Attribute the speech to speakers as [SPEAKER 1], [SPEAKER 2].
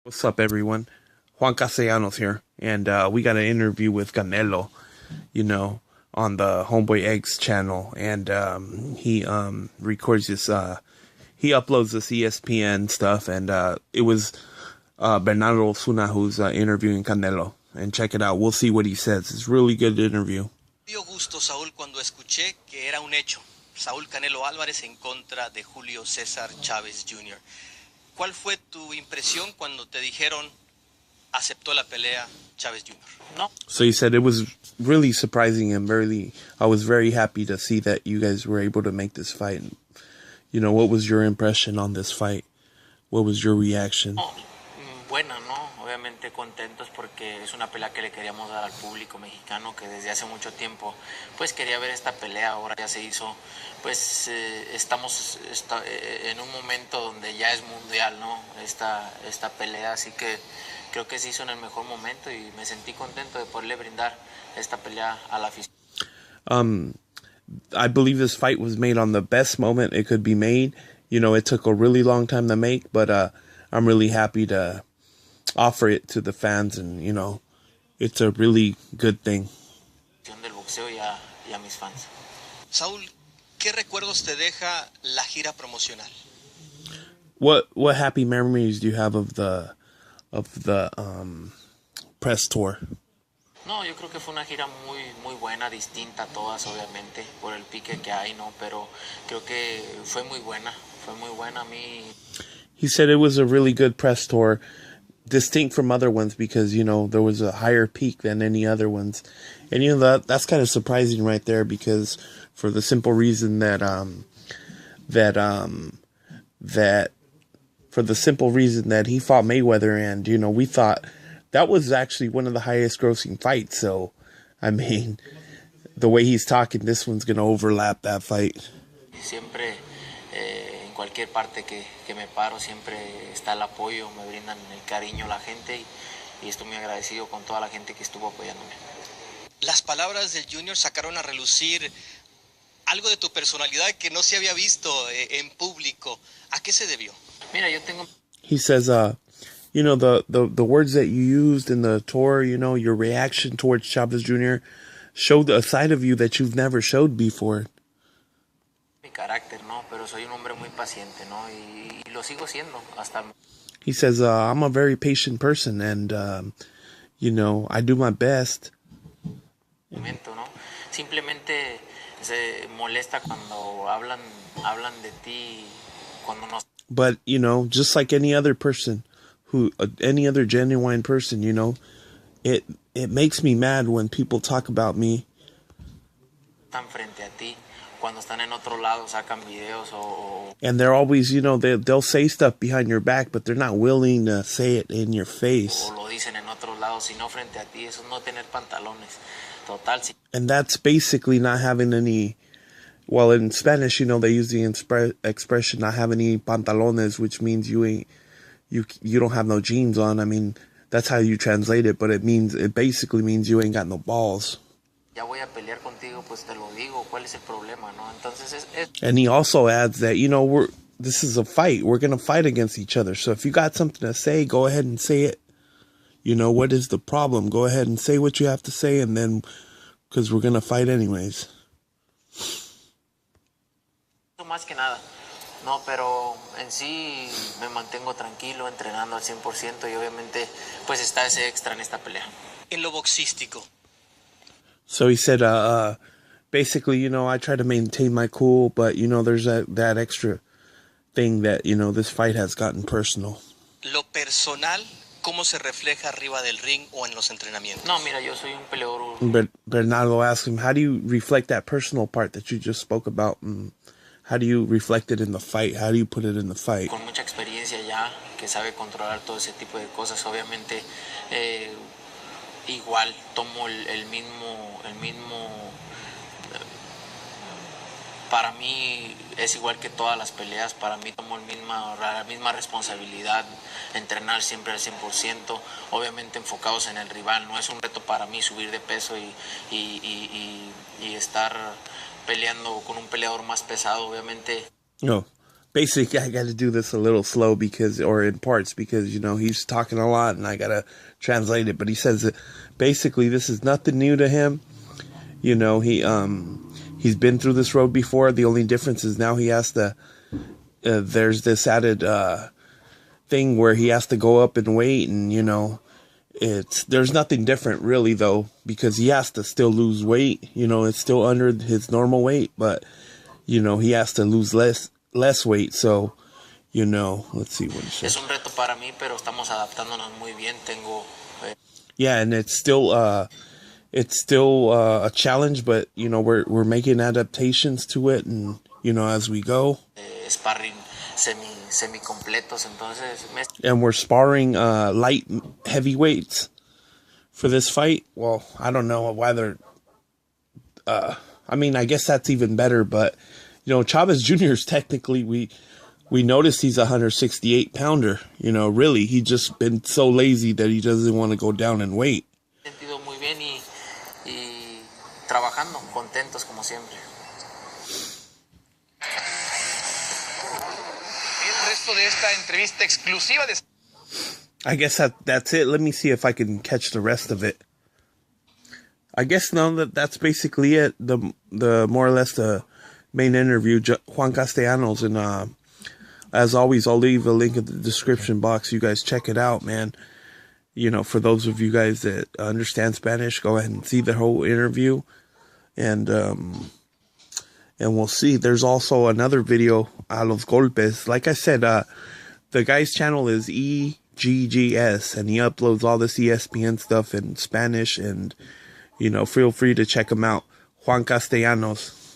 [SPEAKER 1] What's up, everyone? Juan Castellanos here, and we got an interview with Canelo, on the Homeboy Eggs channel, and he records this, he uploads this ESPN stuff, and it was Bernardo Osuna who's interviewing Canelo, and check it out. We'll see what he says. It's a really good interview.
[SPEAKER 2] Dio gusto, Saúl, cuando escuché que era un hecho. Saúl Canelo Álvarez en contra de Julio César Chávez Jr. ¿Cuál fue tu impresión cuando te dijeron aceptó la pelea Chávez Jr.? No.
[SPEAKER 1] So he said it was really surprising and I was very happy to see that you guys were able to make this fight. What was your impression on this fight? What was your reaction?
[SPEAKER 3] Buena, ¿no? Obviamente contentos porque es una pelea que le queríamos dar al público mexicano que desde hace mucho tiempo pues quería ver esta pelea, ahora ya se hizo, pues estamos en un momento donde ya es mundial, ¿no? Esta pelea, así que creo que se hizo en el mejor momento y me sentí contento de poderle brindar esta pelea a la afición.
[SPEAKER 1] I believe this fight was made on the best moment it could be made. It took a really long time to make, but I'm really happy to offer it to the fans, and it's a really good thing.
[SPEAKER 3] Del boxeo y a mis fans.
[SPEAKER 2] Saúl, ¿qué recuerdos te deja la gira promocional?
[SPEAKER 1] What happy memories do you have of the press tour?
[SPEAKER 3] No, yo creo que fue una gira muy buena, distinta a todas, obviamente, por el pique que hay, ¿no? Pero creo que fue muy buena a mí.
[SPEAKER 1] He said it was a really good press tour, distinct from other ones because, there was a higher peak than any other ones. And, that's kind of surprising right there because for the simple reason that he fought Mayweather, and, we thought that was actually one of the highest grossing fights. So, I mean, the way he's talking, this one's going to overlap that fight.
[SPEAKER 3] Siempre, en cualquier parte que me paro, siempre está el apoyo, me brindan el cariño la gente y estoy muy agradecido con toda la gente que estuvo apoyándome.
[SPEAKER 2] Las palabras del Junior sacaron a relucir algo de tu personalidad que no se había visto en público. ¿A qué se debió?
[SPEAKER 3] Mira, yo tengo...
[SPEAKER 1] He says, the words that you used in the tour, your reaction towards Chavez Jr. showed a side of you that you've never showed before.
[SPEAKER 3] Mi carácter, ¿no? Pero soy un hombre muy paciente, ¿no? Y lo sigo siendo hasta...
[SPEAKER 1] He says, I'm a very patient person, and, I do my best.
[SPEAKER 3] Momento, ¿no? Simplemente se molesta cuando hablan de ti, cuando nos...
[SPEAKER 1] But, just like any other person, any other genuine person, it makes me mad when people talk about me.
[SPEAKER 3] Están frente a ti, cuando están en otro lado sacan videos o...
[SPEAKER 1] And they're always, they'll say stuff behind your back, but they're not willing to say it in your face.
[SPEAKER 3] O lo dicen en otro lado, sino frente a ti, eso es no tener pantalones. Total.
[SPEAKER 1] And that's basically not having any... Well, in Spanish, they use the expression not having any pantalones, which means you don't have no jeans on. I mean, that's how you translate it, but it basically means you ain't got no balls.
[SPEAKER 3] Ya voy a pelear contigo, pues te lo digo, ¿cuál es el problema, no? Entonces
[SPEAKER 1] And he also adds that, this is a fight. We're going to fight against each other. So if you got something to say, go ahead and say it. What is the problem? Go ahead and say what you have to say, and then, because we're going to fight anyways.
[SPEAKER 3] Más que nada, no, pero en sí me mantengo tranquilo, entrenando al 100% y obviamente pues está ese extra en esta pelea.
[SPEAKER 2] En lo boxístico.
[SPEAKER 1] So he said, basically, I try to maintain my cool, but, there's that extra thing that, this fight has gotten personal.
[SPEAKER 2] Lo personal, ¿cómo se refleja arriba del ring o en los entrenamientos?
[SPEAKER 3] No, mira, yo soy un peleador.
[SPEAKER 1] Bernardo asked him, how do you reflect that personal part that you just spoke about? How do you reflect it in the fight? How do you put it in the fight?
[SPEAKER 3] Con mucha experiencia ya, que sabe controlar todo ese tipo de cosas. Obviamente, igual tomo el mismo. Para mí es igual que todas las peleas. Para mí tomo la misma responsabilidad. Entrenar siempre al 100%. Obviamente enfocados en el rival. No es un reto para mí subir de peso y estar peleando con un peleador más pesado, obviamente.
[SPEAKER 1] No, basically I got to do this a little slow or in parts because, you know, he's talking a lot and I got to translate it. But he says that basically this is nothing new to him. You know, he's been through this road before. The only difference is now he has to, there's this added, thing where he has to go up in weight, and, you know, there's nothing different really though, because he has to still lose weight. You know, it's still under his normal weight, but, you know, he has to lose less weight. So, you know, let's see what he says.
[SPEAKER 3] Es un reto para mí, pero estamos adaptándonos muy bien.
[SPEAKER 1] Yeah, and it's still a challenge, but, you know, we're making adaptations to it, and, you know, as we go.
[SPEAKER 3] Sparring semi completos, entonces
[SPEAKER 1] and we're sparring light heavyweights for this fight. Well, I don't know whether I mean, I guess that's even better, but, you know, Chavez Jr. is technically, we noticed he's a 168 pounder. You know, really, he just been so lazy that he doesn't want to go down in weight.
[SPEAKER 3] Sentido muy bien y trabajando, contentos como siempre.
[SPEAKER 4] De esta entrevista exclusiva de...
[SPEAKER 1] I guess that's it. Let me see if I can catch the rest of it. I guess that's basically it. The more or less the main interview. Juan Castellanos, and as always, I'll leave a link in the description box. You guys check it out, man. You know, for those of you guys that understand Spanish, go ahead and see the whole interview, and we'll see. There's also another video, A Los Golpes. Like I said, the guy's channel is EGGS, and he uploads all this ESPN stuff in Spanish, and, you know, feel free to check him out. Juan Castellanos.